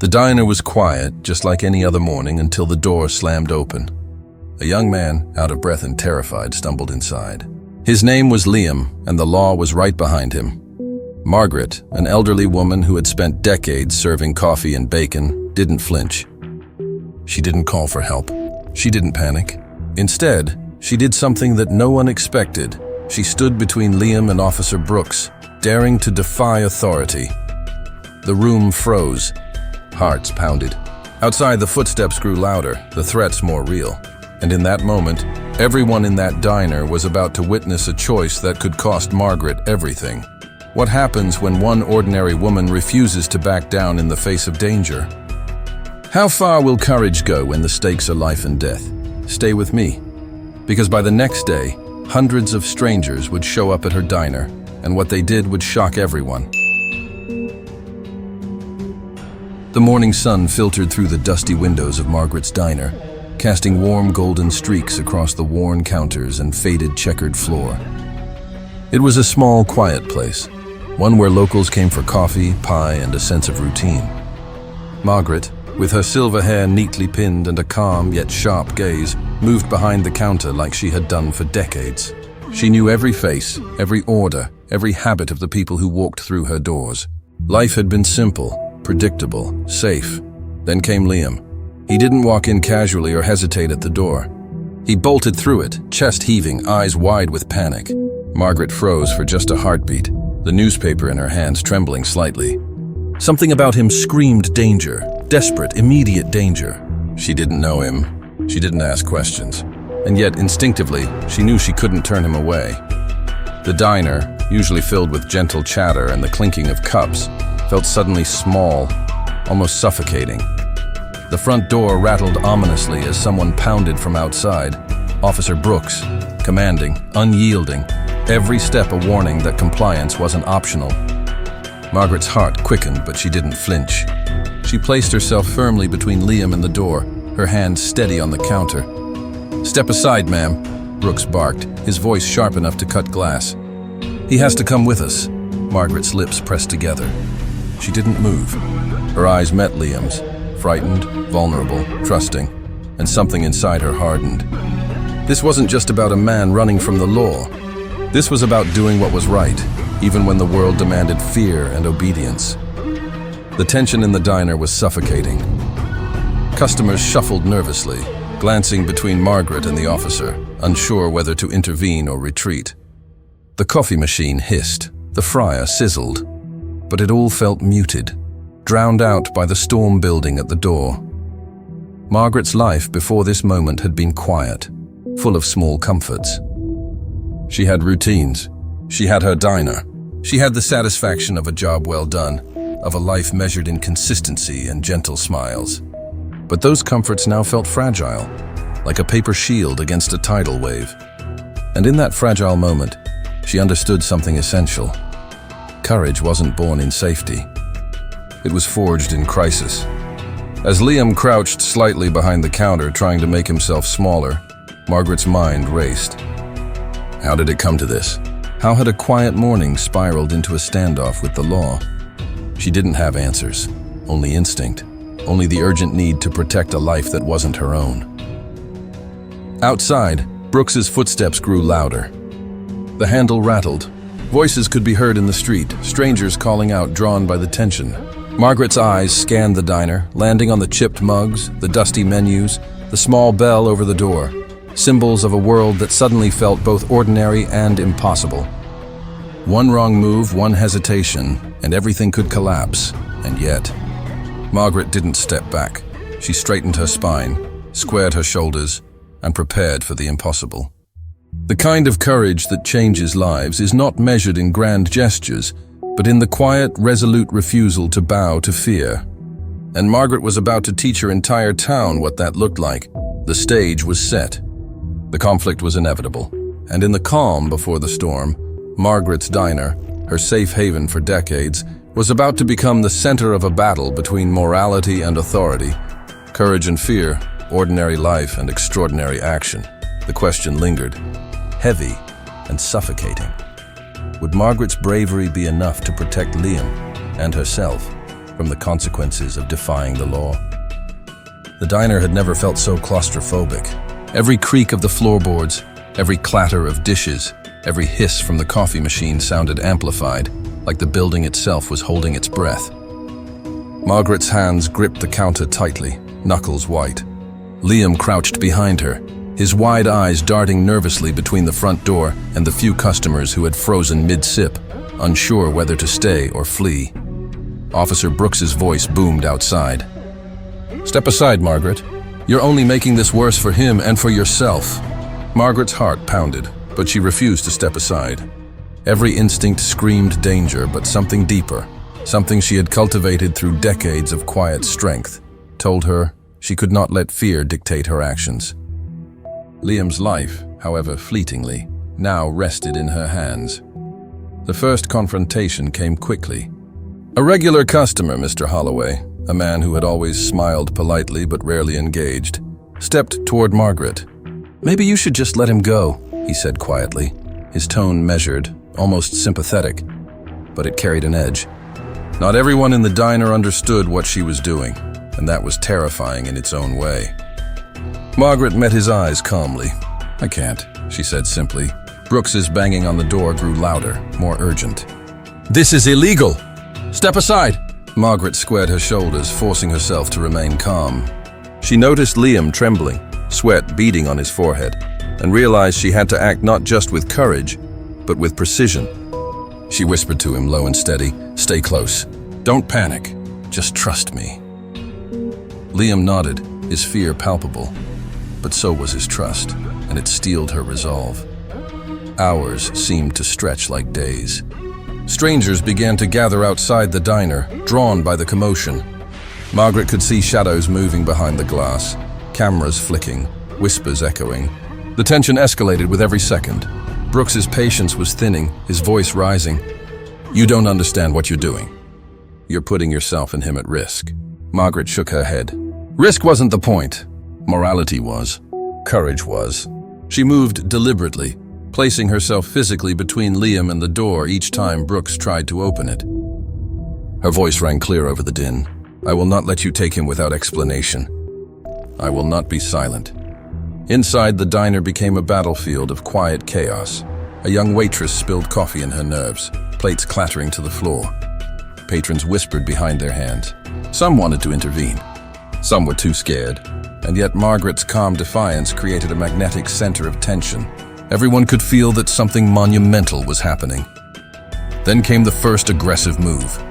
The diner was quiet, just like any other morning, until the door slammed open. A young man, out of breath and terrified, stumbled inside. His name was Liam, and the law was right behind him. Margaret, an elderly woman who had spent decades serving coffee and bacon, didn't flinch. She didn't call for help. She didn't panic. Instead, she did something that no one expected. She stood between Liam and Officer Brooks, daring to defy authority. The room froze. Hearts pounded. Outside, the footsteps grew louder, the threats more real. And in that moment, everyone in that diner was about to witness a choice that could cost Margaret everything. What happens when one ordinary woman refuses to back down in the face of danger? How far will courage go when the stakes are life and death? Stay with me. Because by the next day, hundreds of strangers would show up at her diner, and what they did would shock everyone. The morning sun filtered through the dusty windows of Margaret's diner, casting warm golden streaks across the worn counters and faded checkered floor. It was a small, quiet place, one where locals came for coffee, pie, and a sense of routine. Margaret, with her silver hair neatly pinned and a calm yet sharp gaze, moved behind the counter like she had done for decades. She knew every face, every order, every habit of the people who walked through her doors. Life had been simple, predictable, safe. Then came Liam. He didn't walk in casually or hesitate at the door. He bolted through it, chest heaving, eyes wide with panic. Margaret froze for just a heartbeat, the newspaper in her hands trembling slightly. Something about him screamed danger, desperate, immediate danger. She didn't know him. She didn't ask questions. And yet, instinctively, she knew she couldn't turn him away. The diner, usually filled with gentle chatter and the clinking of cups, felt suddenly small, almost suffocating. The front door rattled ominously as someone pounded from outside. Officer Brooks, commanding, unyielding, every step a warning that compliance wasn't optional. Margaret's heart quickened, but she didn't flinch. She placed herself firmly between Liam and the door, her hand steady on the counter. "Step aside, ma'am," Brooks barked, his voice sharp enough to cut glass. "He has to come with us." Margaret's lips pressed together. She didn't move. Her eyes met Liam's, frightened, vulnerable, trusting, and something inside her hardened. This wasn't just about a man running from the law. This was about doing what was right, even when the world demanded fear and obedience. The tension in the diner was suffocating. Customers shuffled nervously, glancing between Margaret and the officer, unsure whether to intervene or retreat. The coffee machine hissed, the fryer sizzled, but it all felt muted, drowned out by the storm building at the door. Margaret's life before this moment had been quiet, full of small comforts. She had routines. She had her diner. She had the satisfaction of a job well done, of a life measured in consistency and gentle smiles. But those comforts now felt fragile, like a paper shield against a tidal wave. And in that fragile moment, she understood something essential. Courage wasn't born in safety. It was forged in crisis. As Liam crouched slightly behind the counter, trying to make himself smaller, Margaret's mind raced. How did it come to this? How had a quiet morning spiraled into a standoff with the law? She didn't have answers, only instinct, only the urgent need to protect a life that wasn't her own. Outside, Brooks's footsteps grew louder. The handle rattled. Voices could be heard in the street, strangers calling out, drawn by the tension. Margaret's eyes scanned the diner, landing on the chipped mugs, the dusty menus, the small bell over the door, symbols of a world that suddenly felt both ordinary and impossible. One wrong move, one hesitation, and everything could collapse. And yet, Margaret didn't step back. She straightened her spine, squared her shoulders, and prepared for the impossible. The kind of courage that changes lives is not measured in grand gestures, but in the quiet, resolute refusal to bow to fear. And Margaret was about to teach her entire town what that looked like. The stage was set. The conflict was inevitable. And in the calm before the storm, Margaret's diner, her safe haven for decades, was about to become the center of a battle between morality and authority, courage and fear, ordinary life and extraordinary action. The question lingered, heavy and suffocating. Would Margaret's bravery be enough to protect Liam and herself, from the consequences of defying the law. The diner had never felt so claustrophobic. Every creak of the floorboards, every clatter of dishes, every hiss from the coffee machine sounded amplified, like the building itself was holding its breath. Margaret's hands gripped the counter tightly, knuckles white. Liam crouched behind her, his wide eyes darting nervously between the front door and the few customers who had frozen mid-sip, unsure whether to stay or flee. Officer Brooks's voice boomed outside. "Step aside, Margaret. You're only making this worse for him and for yourself." Margaret's heart pounded, but she refused to step aside. Every instinct screamed danger, but something deeper, something she had cultivated through decades of quiet strength, told her she could not let fear dictate her actions. Liam's life, however fleetingly, now rested in her hands. The first confrontation came quickly. "A regular customer, Mr. Holloway," a man who had always smiled politely but rarely engaged, stepped toward Margaret. "Maybe you should just let him go," he said quietly, his tone measured, almost sympathetic, but it carried an edge. Not everyone in the diner understood what she was doing, and that was terrifying in its own way. Margaret met his eyes calmly. "I can't," she said simply. Brooks's banging on the door grew louder, more urgent. "This is illegal! Step aside!" Margaret squared her shoulders, forcing herself to remain calm. She noticed Liam trembling, sweat beading on his forehead, and realized she had to act not just with courage, but with precision. She whispered to him low and steady, "Stay close. Don't panic. Just trust me." Liam nodded, his fear palpable, but so was his trust, and it steeled her resolve. Hours seemed to stretch like days. Strangers began to gather outside the diner, drawn by the commotion. Margaret could see shadows moving behind the glass, cameras flicking, whispers echoing. The tension escalated with every second. Brooks's patience was thinning, his voice rising. "You don't understand what you're doing. You're putting yourself and him at risk." Margaret shook her head. Risk wasn't the point. Morality was. Courage was. She moved deliberately, placing herself physically between Liam and the door each time Brooks tried to open it. Her voice rang clear over the din. "I will not let you take him without explanation. I will not be silent." Inside, the diner became a battlefield of quiet chaos. A young waitress spilled coffee in her nerves, plates clattering to the floor. Patrons whispered behind their hands. Some wanted to intervene. Some were too scared. And yet Margaret's calm defiance created a magnetic center of tension. Everyone could feel that something monumental was happening. Then came the first aggressive move.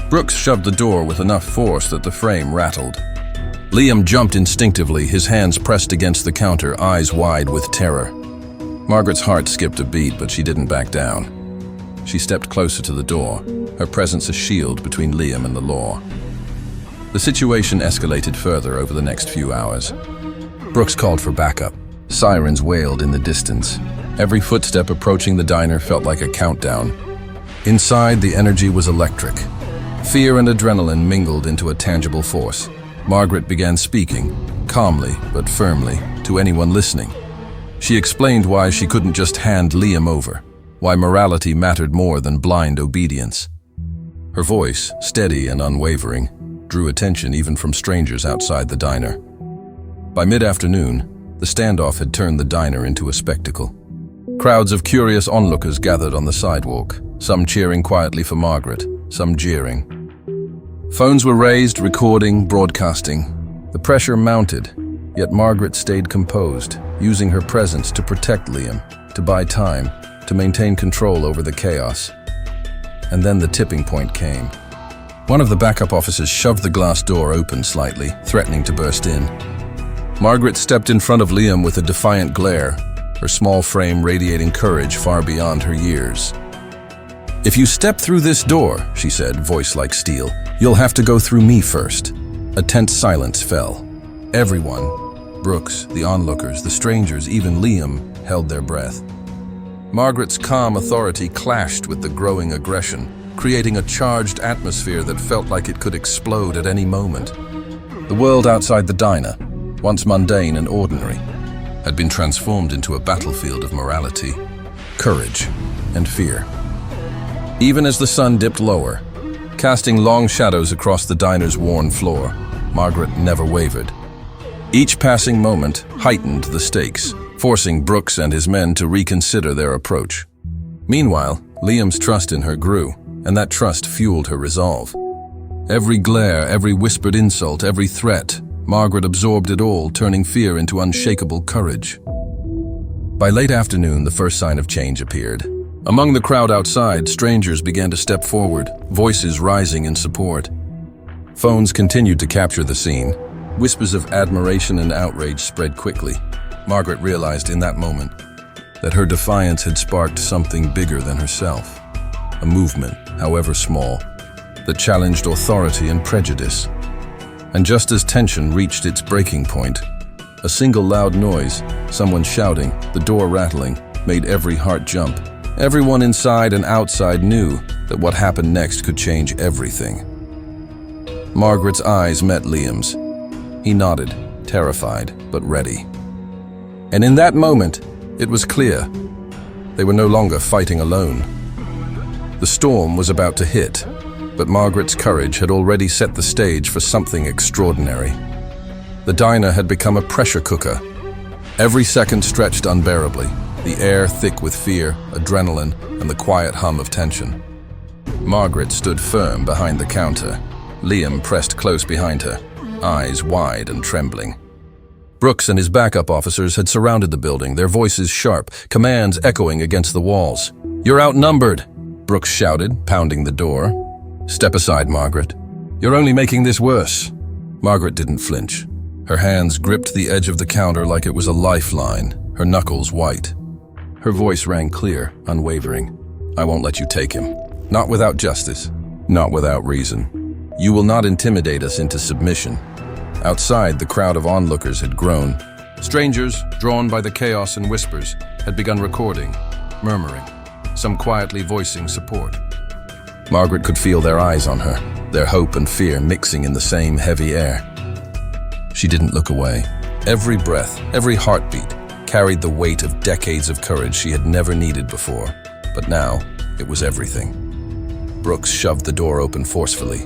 Brooks shoved the door with enough force that the frame rattled. Liam jumped instinctively, his hands pressed against the counter, eyes wide with terror. Margaret's heart skipped a beat, but she didn't back down. She stepped closer to the door, her presence a shield between Liam and the law. The situation escalated further over the next few hours. Brooks called for backup. Sirens wailed in the distance. Every footstep approaching the diner felt like a countdown. Inside, the energy was electric. Fear and adrenaline mingled into a tangible force. Margaret began speaking, calmly but firmly, to anyone listening. She explained why she couldn't just hand Liam over, why morality mattered more than blind obedience. Her voice, steady and unwavering, drew attention even from strangers outside the diner. By mid-afternoon, the standoff had turned the diner into a spectacle. Crowds of curious onlookers gathered on the sidewalk, some cheering quietly for Margaret, some jeering. Phones were raised, recording, broadcasting. The pressure mounted, yet Margaret stayed composed, using her presence to protect Liam, to buy time, to maintain control over the chaos. And then the tipping point came. One of the backup officers shoved the glass door open slightly, threatening to burst in. Margaret stepped in front of Liam with a defiant glare, her small frame radiating courage far beyond her years. "If you step through this door," she said, voice like steel, "you'll have to go through me first." A tense silence fell. Everyone, Brooks, the onlookers, the strangers, even Liam, held their breath. Margaret's calm authority clashed with the growing aggression, creating a charged atmosphere that felt like it could explode at any moment. The world outside the diner, once mundane and ordinary, had been transformed into a battlefield of morality, courage, and fear. Even as the sun dipped lower, casting long shadows across the diner's worn floor. Margaret never wavered. Each passing moment heightened the stakes, forcing Brooks and his men to reconsider their approach. Meanwhile, Liam's trust in her grew, and that trust fueled her resolve. Every glare, every whispered insult, every threat, Margaret absorbed it all, turning fear into unshakable courage. By late afternoon, the first sign of change appeared. Among the crowd outside, strangers began to step forward, voices rising in support. Phones continued to capture the scene. Whispers of admiration and outrage spread quickly. Margaret realized in that moment that her defiance had sparked something bigger than herself. A movement, however small, that challenged authority and prejudice. And just as tension reached its breaking point, a single loud noise, someone shouting, the door rattling, made every heart jump. Everyone inside and outside knew that what happened next could change everything. Margaret's eyes met Liam's. He nodded, terrified but ready. And in that moment, it was clear. They were no longer fighting alone. The storm was about to hit, but Margaret's courage had already set the stage for something extraordinary. The diner had become a pressure cooker. Every second stretched unbearably, the air thick with fear, adrenaline, and the quiet hum of tension. Margaret stood firm behind the counter. Liam pressed close behind her, eyes wide and trembling. Brooks and his backup officers had surrounded the building, their voices sharp, commands echoing against the walls. "You're outnumbered," Brooks shouted, pounding the door. "Step aside, Margaret. You're only making this worse." Margaret didn't flinch. Her hands gripped the edge of the counter like it was a lifeline, her knuckles white. Her voice rang clear, unwavering. "I won't let you take him. Not without justice. Not without reason. You will not intimidate us into submission." Outside, the crowd of onlookers had grown. Strangers, drawn by the chaos and whispers, had begun recording, murmuring, some quietly voicing support. Margaret could feel their eyes on her, their hope and fear mixing in the same heavy air. She didn't look away. Every breath, every heartbeat, carried the weight of decades of courage she had never needed before. But now, it was everything. Brooks shoved the door open forcefully.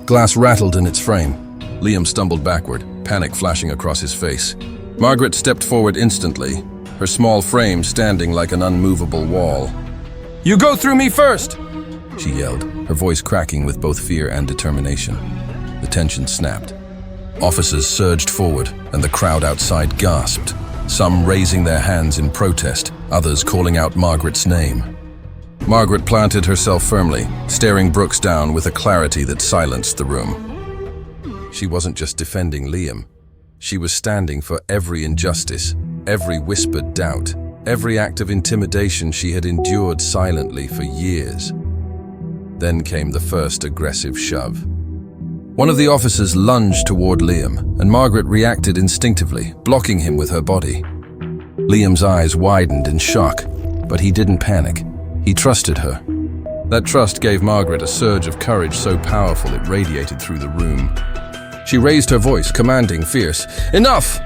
Glass rattled in its frame. Liam stumbled backward, panic flashing across his face. Margaret stepped forward instantly, her small frame standing like an unmovable wall. "You go through me first!" she yelled, her voice cracking with both fear and determination. The tension snapped. Officers surged forward, and the crowd outside gasped, some raising their hands in protest, others calling out Margaret's name. Margaret planted herself firmly, staring Brooks down with a clarity that silenced the room. She wasn't just defending Liam. She was standing for every injustice, every whispered doubt, every act of intimidation she had endured silently for years. Then came the first aggressive shove. One of the officers lunged toward Liam, and Margaret reacted instinctively, blocking him with her body. Liam's eyes widened in shock, but he didn't panic. He trusted her. That trust gave Margaret a surge of courage so powerful it radiated through the room. She raised her voice, commanding, fierce, "Enough!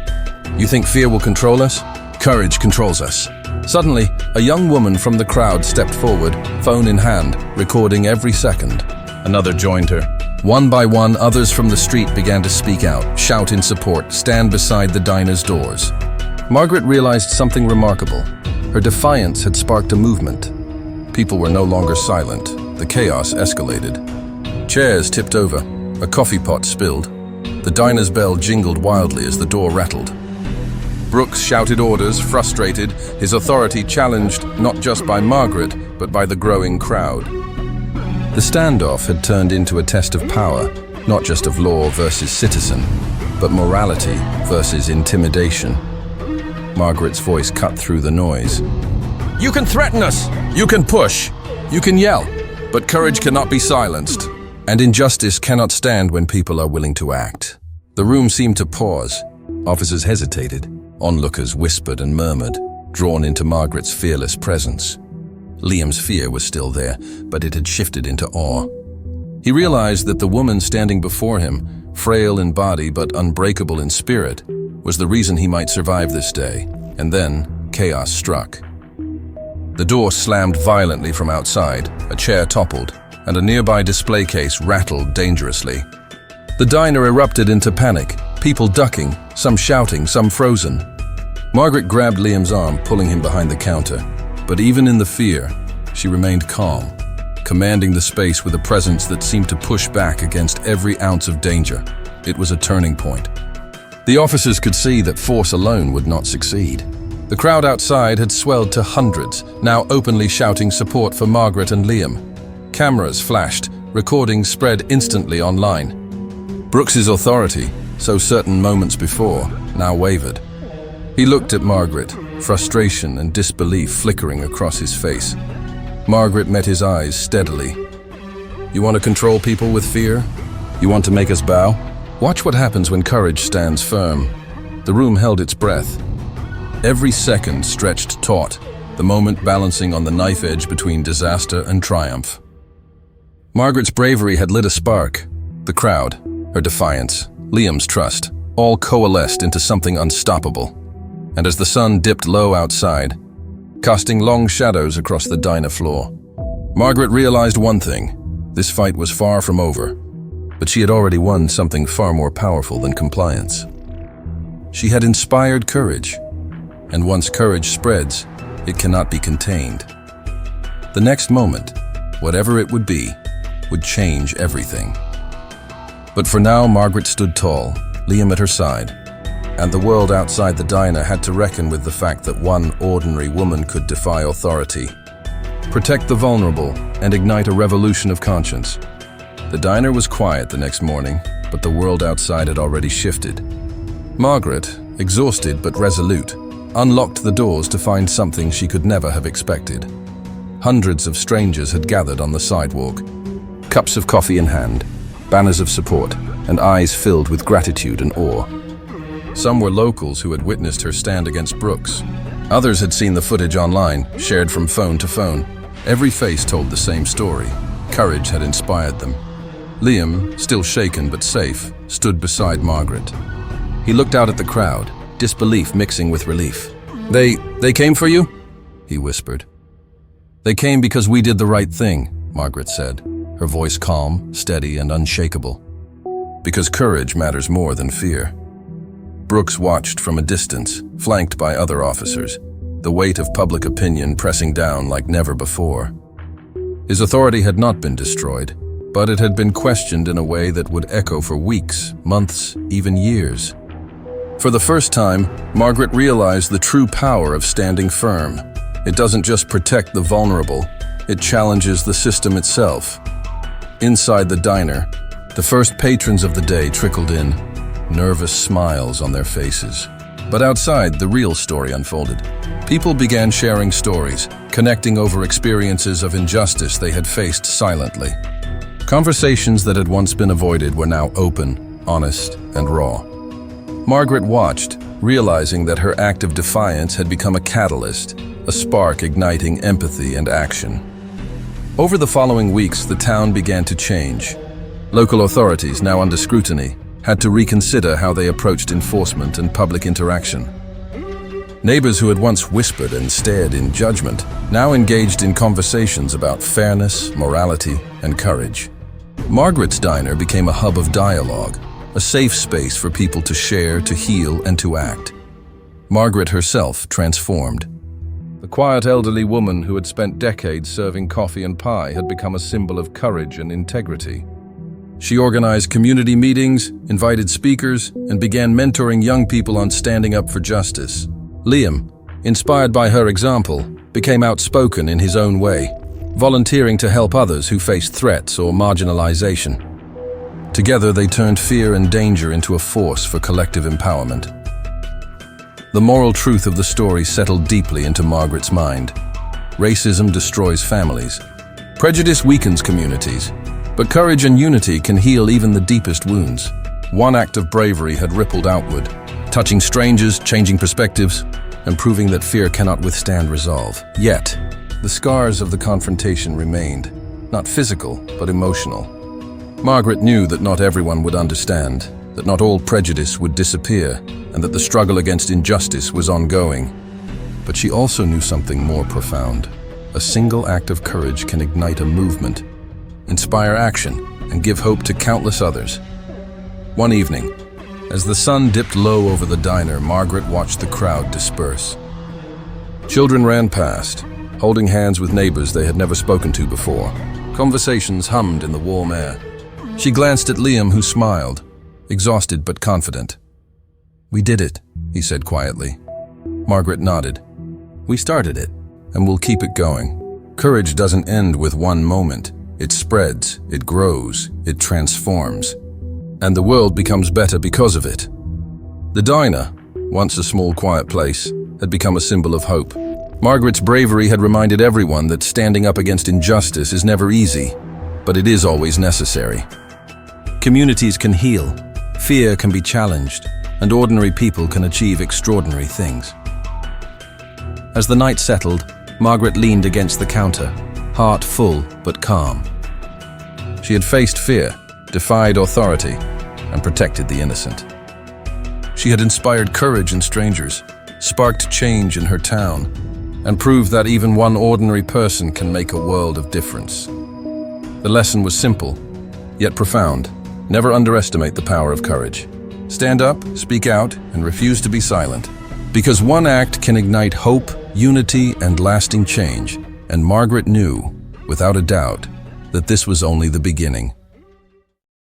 You think fear will control us? Courage controls us." Suddenly, a young woman from the crowd stepped forward, phone in hand, recording every second. Another joined her. One by one, others from the street began to speak out, shout in support, stand beside the diner's doors. Margaret realized something remarkable. Her defiance had sparked a movement. People were no longer silent. The chaos escalated. Chairs tipped over. A coffee pot spilled. The diner's bell jingled wildly as the door rattled. Brooks shouted orders, frustrated, his authority challenged not just by Margaret, but by the growing crowd. The standoff had turned into a test of power, not just of law versus citizen, but morality versus intimidation. Margaret's voice cut through the noise. "You can threaten us, you can push, you can yell, but courage cannot be silenced. And injustice cannot stand when people are willing to act." The room seemed to pause. Officers hesitated. Onlookers whispered and murmured, drawn into Margaret's fearless presence. Liam's fear was still there, but it had shifted into awe. He realized that the woman standing before him, frail in body but unbreakable in spirit, was the reason he might survive this day. And then, chaos struck. The door slammed violently from outside, a chair toppled, and a nearby display case rattled dangerously. The diner erupted into panic, people ducking, some shouting, some frozen. Margaret grabbed Liam's arm, pulling him behind the counter. But even in the fear, she remained calm, commanding the space with a presence that seemed to push back against every ounce of danger. It was a turning point. The officers could see that force alone would not succeed. The crowd outside had swelled to hundreds, now openly shouting support for Margaret and Liam. Cameras flashed, recordings spread instantly online. Brooks's authority, so certain moments before, now wavered. He looked at Margaret, frustration and disbelief flickering across his face. Margaret met his eyes steadily. You want to control people with fear? You want to make us bow? Watch what happens when courage stands firm. The room held its breath. Every second stretched taut, the moment balancing on the knife edge between disaster and triumph. Margaret's bravery had lit a spark. The crowd, her defiance, Liam's trust, all coalesced into something unstoppable. And as the sun dipped low outside, casting long shadows across the diner floor, Margaret realized one thing: this fight was far from over, but she had already won something far more powerful than compliance. She had inspired courage, and once courage spreads, it cannot be contained. The next moment, whatever it would be, would change everything. But for now, Margaret stood tall, Liam at her side, and the world outside the diner had to reckon with the fact that one ordinary woman could defy authority, protect the vulnerable, and ignite a revolution of conscience. The diner was quiet the next morning, but the world outside had already shifted. Margaret, exhausted but resolute, unlocked the doors to find something she could never have expected. Hundreds of strangers had gathered on the sidewalk, cups of coffee in hand, banners of support, and eyes filled with gratitude and awe. Some were locals who had witnessed her stand against Brooks. Others had seen the footage online, shared from phone to phone. Every face told the same story. Courage had inspired them. Liam, still shaken but safe, stood beside Margaret. He looked out at the crowd, disbelief mixing with relief. They came for you?" he whispered. "They came because we did the right thing," Margaret said, her voice calm, steady, and unshakable. "Because courage matters more than fear." Brooks watched from a distance, flanked by other officers, the weight of public opinion pressing down like never before. His authority had not been destroyed, but it had been questioned in a way that would echo for weeks, months, even years. For the first time, Margaret realized the true power of standing firm. It doesn't just protect the vulnerable, it challenges the system itself. Inside the diner, the first patrons of the day trickled in, nervous smiles on their faces. But outside, the real story unfolded. People began sharing stories, connecting over experiences of injustice they had faced silently. Conversations that had once been avoided were now open, honest, and raw. Margaret watched, realizing that her act of defiance had become a catalyst, a spark igniting empathy and action. Over the following weeks, the town began to change. Local authorities, now under scrutiny, had to reconsider how they approached enforcement and public interaction. Neighbors who had once whispered and stared in judgment now engaged in conversations about fairness, morality, and courage. Margaret's diner became a hub of dialogue, a safe space for people to share, to heal, and to act. Margaret herself transformed. The quiet elderly woman who had spent decades serving coffee and pie had become a symbol of courage and integrity. She organized community meetings, invited speakers, and began mentoring young people on standing up for justice. Liam, inspired by her example, became outspoken in his own way, volunteering to help others who faced threats or marginalization. Together, they turned fear and danger into a force for collective empowerment. The moral truth of the story settled deeply into Margaret's mind. Racism destroys families. Prejudice weakens communities. But courage and unity can heal even the deepest wounds. One act of bravery had rippled outward, touching strangers, changing perspectives, and proving that fear cannot withstand resolve. Yet, the scars of the confrontation remained, not physical, but emotional. Margaret knew that not everyone would understand, that not all prejudice would disappear, and that the struggle against injustice was ongoing. But she also knew something more profound. A single act of courage can ignite a movement, inspire action, and give hope to countless others. One evening, as the sun dipped low over the diner, Margaret watched the crowd disperse. Children ran past, holding hands with neighbors they had never spoken to before. Conversations hummed in the warm air. She glanced at Liam, who smiled, exhausted but confident. "We did it," he said quietly. Margaret nodded. "We started it, and we'll keep it going." Courage doesn't end with one moment. It spreads, it grows, it transforms. And the world becomes better because of it. The diner, once a small quiet place, had become a symbol of hope. Margaret's bravery had reminded everyone that standing up against injustice is never easy, but it is always necessary. Communities can heal, fear can be challenged, and ordinary people can achieve extraordinary things. As the night settled, Margaret leaned against the counter, heart full but calm. She had faced fear, defied authority, and protected the innocent. She had inspired courage in strangers, sparked change in her town, and proved that even one ordinary person can make a world of difference. The lesson was simple, yet profound. Never underestimate the power of courage. Stand up, speak out, and refuse to be silent. Because one act can ignite hope, unity, and lasting change. And Margaret knew, without a doubt, that this was only the beginning.